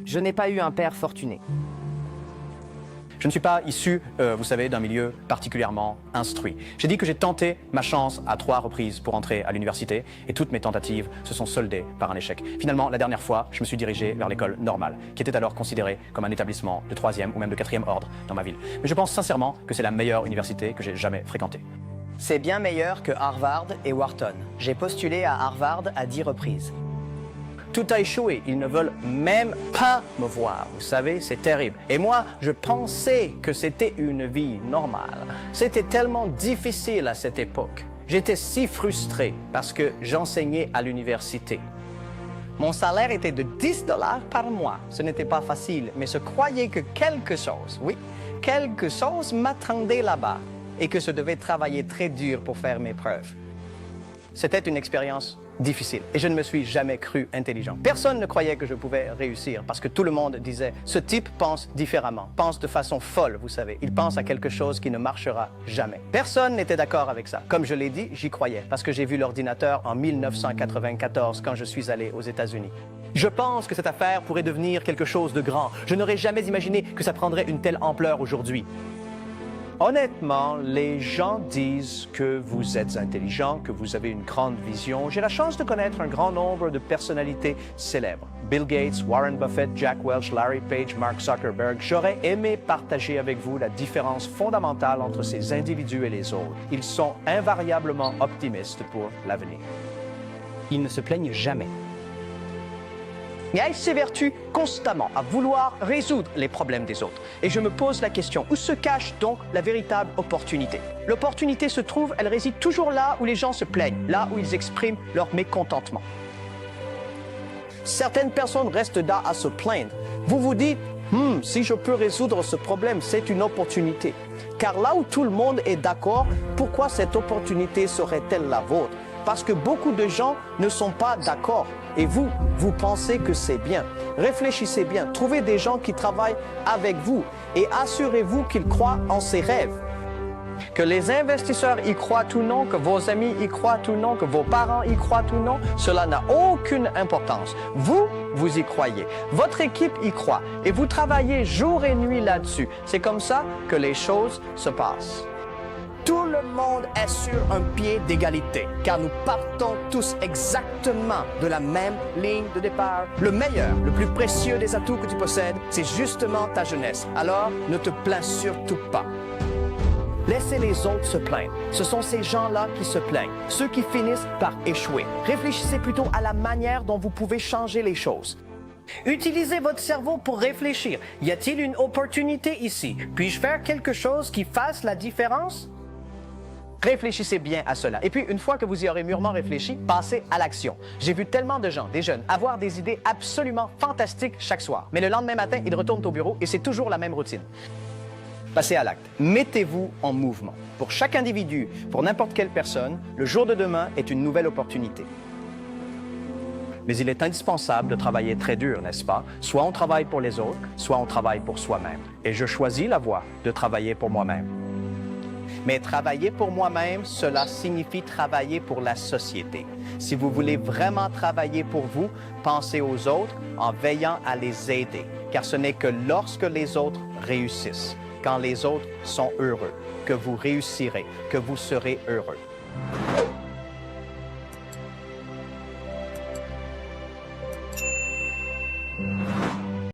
Je n'ai pas eu un père fortuné. Je ne suis pas issu, vous savez, d'un milieu particulièrement instruit. J'ai dit que j'ai tenté ma chance à 3 reprises pour entrer à l'université et toutes mes tentatives se sont soldées par un échec. Finalement, la dernière fois, je me suis dirigé vers l'école normale, qui était alors considérée comme un établissement de 3e ou même de 4e ordre dans ma ville. Mais je pense sincèrement que c'est la meilleure université que j'ai jamais fréquentée. C'est bien meilleur que Harvard et Wharton. J'ai postulé à Harvard à 10 reprises. Tout a échoué, ils ne veulent même pas me voir. Vous savez, c'est terrible. Et moi, je pensais que c'était une vie normale. C'était tellement difficile à cette époque. J'étais si frustré parce que j'enseignais à l'université. Mon salaire était de 10 $ par mois. Ce n'était pas facile, mais je croyais que quelque chose, oui, quelque chose m'attendait là-bas et que je devais travailler très dur pour faire mes preuves. C'était une expérience difficile et je ne me suis jamais cru intelligent. Personne ne croyait que je pouvais réussir parce que tout le monde disait « ce type pense différemment, pense de façon folle, vous savez. Il pense à quelque chose qui ne marchera jamais. » Personne n'était d'accord avec ça. Comme je l'ai dit, j'y croyais parce que j'ai vu l'ordinateur en 1994 quand je suis allé aux États-Unis. Je pense que cette affaire pourrait devenir quelque chose de grand. Je n'aurais jamais imaginé que ça prendrait une telle ampleur aujourd'hui. Honnêtement, les gens disent que vous êtes intelligent, que vous avez une grande vision. J'ai la chance de connaître un grand nombre de personnalités célèbres. Bill Gates, Warren Buffett, Jack Welch, Larry Page, Mark Zuckerberg. J'aurais aimé partager avec vous la différence fondamentale entre ces individus et les autres. Ils sont invariablement optimistes pour l'avenir. Ils ne se plaignent jamais. Mais ils s'évertuent constamment à vouloir résoudre les problèmes des autres. Et je me pose la question, où se cache donc la véritable opportunité? L'opportunité se trouve, elle réside toujours là où les gens se plaignent, là où ils expriment leur mécontentement. Certaines personnes restent là à se plaindre. Vous vous dites, si je peux résoudre ce problème, c'est une opportunité. Car là où tout le monde est d'accord, pourquoi cette opportunité serait-elle la vôtre? Parce que beaucoup de gens ne sont pas d'accord. Et vous pensez que c'est bien. Réfléchissez bien. Trouvez des gens qui travaillent avec vous et assurez-vous qu'ils croient en ces rêves. Que les investisseurs y croient ou non, que vos amis y croient ou non, que vos parents y croient ou non, cela n'a aucune importance. Vous y croyez. Votre équipe y croit et vous travaillez jour et nuit là-dessus. C'est comme ça que les choses se passent. Tout le monde est sur un pied d'égalité, car nous partons tous exactement de la même ligne de départ. Le meilleur, le plus précieux des atouts que tu possèdes, c'est justement ta jeunesse. Alors, ne te plains surtout pas. Laissez les autres se plaindre. Ce sont ces gens-là qui se plaignent, ceux qui finissent par échouer. Réfléchissez plutôt à la manière dont vous pouvez changer les choses. Utilisez votre cerveau pour réfléchir. Y a-t-il une opportunité ici? Puis-je faire quelque chose qui fasse la différence? Réfléchissez bien à cela. Et puis, une fois que vous y aurez mûrement réfléchi, passez à l'action. J'ai vu tellement de gens, des jeunes, avoir des idées absolument fantastiques chaque soir. Mais le lendemain matin, ils retournent au bureau et c'est toujours la même routine. Passez à l'acte. Mettez-vous en mouvement. Pour chaque individu, pour n'importe quelle personne, le jour de demain est une nouvelle opportunité. Mais il est indispensable de travailler très dur, n'est-ce pas? Soit on travaille pour les autres, soit on travaille pour soi-même. Et je choisis la voie de travailler pour moi-même. Mais travailler pour moi-même, cela signifie travailler pour la société. Si vous voulez vraiment travailler pour vous, pensez aux autres en veillant à les aider. Car ce n'est que lorsque les autres réussissent, quand les autres sont heureux, que vous réussirez, que vous serez heureux.